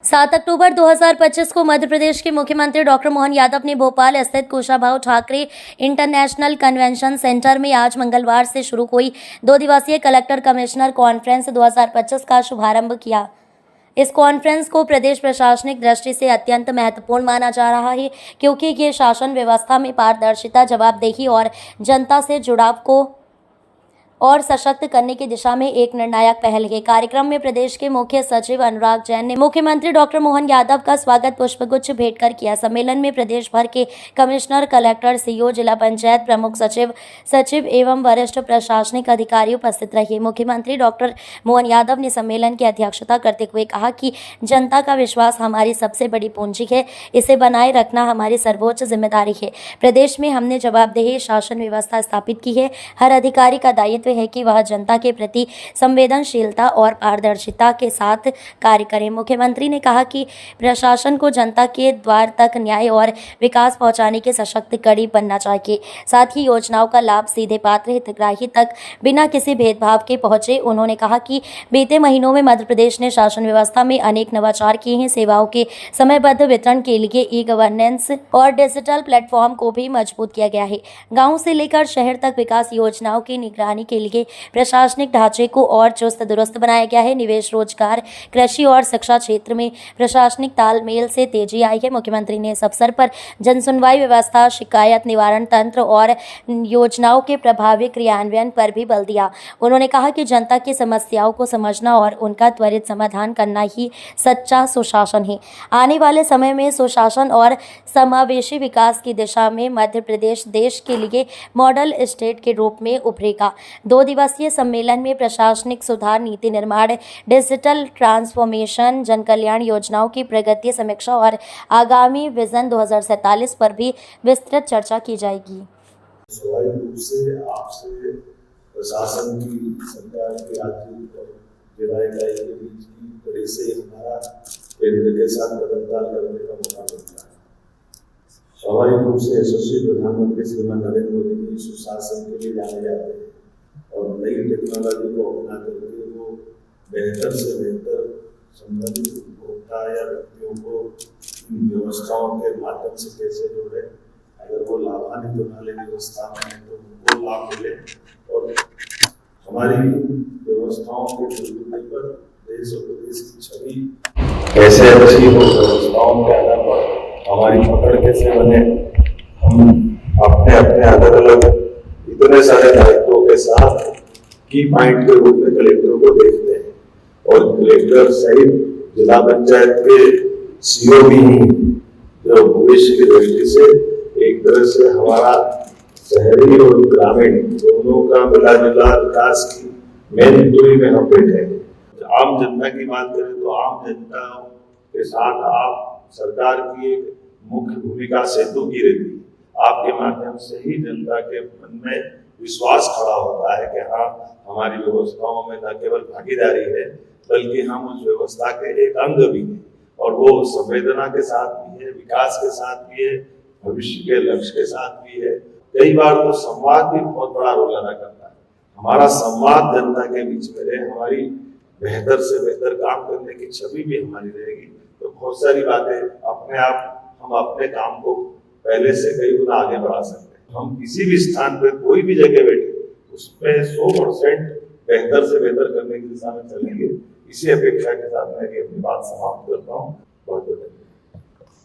7 अक्टूबर 2025 को मध्य प्रदेश के मुख्यमंत्री डॉक्टर मोहन यादव ने भोपाल स्थित Kushabhau Thackeray international convention centre में आज मंगलवार से शुरू हुई 2 दिवसीय कलेक्टर कमिश्नर कॉन्फ्रेंस 2025 का शुभारंभ किया। इस कॉन्फ्रेंस को प्रदेश प्रशासनिक दृष्टि से अत्यंत महत्वपूर्ण माना जा रहा है, क्योंकि ये शासन व्यवस्था में पारदर्शिता, जवाबदेही और जनता से जुड़ाव को और सशक्त करने की दिशा में एक निर्णायक पहल है। कार्यक्रम में प्रदेश के मुख्य सचिव अनुराग जैन ने मुख्यमंत्री डॉक्टर मोहन यादव का स्वागत पुष्पगुच्छ भेंट कर किया। सम्मेलन में प्रदेश भर के कमिश्नर, कलेक्टर, सीईओ, जिला पंचायत प्रमुख सचिव एवं वरिष्ठ प्रशासनिक अधिकारी उपस्थित रहे। मुख्यमंत्री डॉक्टर मोहन यादव ने सम्मेलन की अध्यक्षता करते हुए कहा कि जनता का विश्वास हमारी सबसे बड़ी पूंजी है, इसे बनाए रखना हमारी सर्वोच्च जिम्मेदारी है। प्रदेश में हमने जवाबदेही शासन व्यवस्था स्थापित की है। हर अधिकारी का दायित्व है कि वह जनता के प्रति संवेदनशीलता और पारदर्शिता के साथ कार्य करें। मुख्यमंत्री ने कहा कि प्रशासन को जनता के द्वार तक न्याय और विकास पहुंचाने की सशक्त कड़ी बनना चाहिए। साथ ही योजनाओं का लाभ सीधे पात्र हितग्राही तक बिना किसी भेदभाव के पहुंचे। उन्होंने कहा कि बीते महीनों में मध्य प्रदेश ने शासन व्यवस्था में अनेक नवाचार किए हैं। सेवाओं के समयबद्ध वितरण के लिए ई-गवर्नेंस और डिजिटल प्लेटफॉर्म को भी मजबूत किया गया है। गाँव से लेकर शहर तक विकास योजनाओं की निगरानी के लिए प्रशासनिक ढांचे को और चुस्त दुरुस्त बनाया गया है। निवेश, रोजगार, कृषि और शिक्षा क्षेत्र में प्रशासनिक तालमेल से तेजी आई है। मुख्यमंत्री ने इस अवसर पर जनसुनवाई व्यवस्था, शिकायत निवारण तंत्र और योजनाओं के प्रभावी क्रियान्वयन पर भी बल दिया। उन्होंने कहा कि जनता की समस्याओं को समझना और उनका त्वरित समाधान करना ही सच्चा सुशासन है। आने वाले समय में सुशासन और समावेशी विकास की दिशा में मध्य प्रदेश देश के लिए मॉडल स्टेट के रूप में उभरेगा। 2 दिवसीय सम्मेलन में प्रशासनिक सुधार, नीति निर्माण, डिजिटल ट्रांसफॉर्मेशन, जन कल्याण योजनाओं की प्रगति समीक्षा और आगामी विजन 2047 पर भी विस्तृत चर्चा की जाएगी। स्वाभाविक रूप से आपसे प्रशासन की, सरकार की, राज्य और जिला इकाई के बीच की कड़ी से हमारा केंद्र के साथ कदम-ताल करने का मौका मिलता है। स्वाभाविक रूप से यशस्वी प्रधानमंत्री श्रीमान नरेंद्र मोदी जी सुशासन के लिए जाने जाते हैं और नई टेक्नोलॉजी को अपना करके वो बेहतर से बेहतर संबंधित उपभोक्ता या व्यक्तियों को इन व्यवस्थाओं के माध्यम से कैसे जोड़े, अगर वो लाभान्वित होने वाली व्यवस्था में तो उनको लाभ मिले और हमारी व्यवस्थाओं के प्रगति पर देश और प्रदेश की छवि कैसे अच्छी हो, व्यवस्थाओं के आधार पर हमारी पकड़ कैसे बने। हम अपने अलग अलग इतने सारे दायित्वों के साथ की पॉइंट के रूप में कलेक्टर को देखते हैं और कलेक्टर सहित जिला पंचायत के सीईओ भी जो भविष्य की दृष्टि से एक तरह से हमारा शहरी और ग्रामीण दोनों का मिला जुला विकास की मेन दूरी में हम बैठे हैं। आम जनता की बात करें तो आम जनता के साथ आप सरकार की एक मुख्य भूमिका सेतु की रहती है। आपके माध्यम से ही जनता के मन में विश्वास खड़ा होता है कि हाँ, हमारी व्यवस्थाओं में न केवल भागीदारी है बल्कि हम उस व्यवस्था के एक अंग भी हैं और वो संवेदना के साथ भी है, विकास के साथ भी है, भविष्य के लक्ष्य के साथ भी है। कई बार तो संवाद भी बहुत बड़ा रोल अदा करता है। हमारा संवाद जनता के बीच में रहे, हमारी बेहतर से बेहतर काम करने की छवि भी हमारी रहेगी तो बहुत सारी बातें अपने आप हम अपने काम को पहले से कई गुना आगे बढ़ा सकते हैं। हम किसी भी स्थान पर कोई भी जगह बैठे उसमें 100% बेहतर से बेहतर करने की दिशा में चलेंगे। इसी अपेक्षा के साथ मैं अपनी बात समाप्त करता हूँ।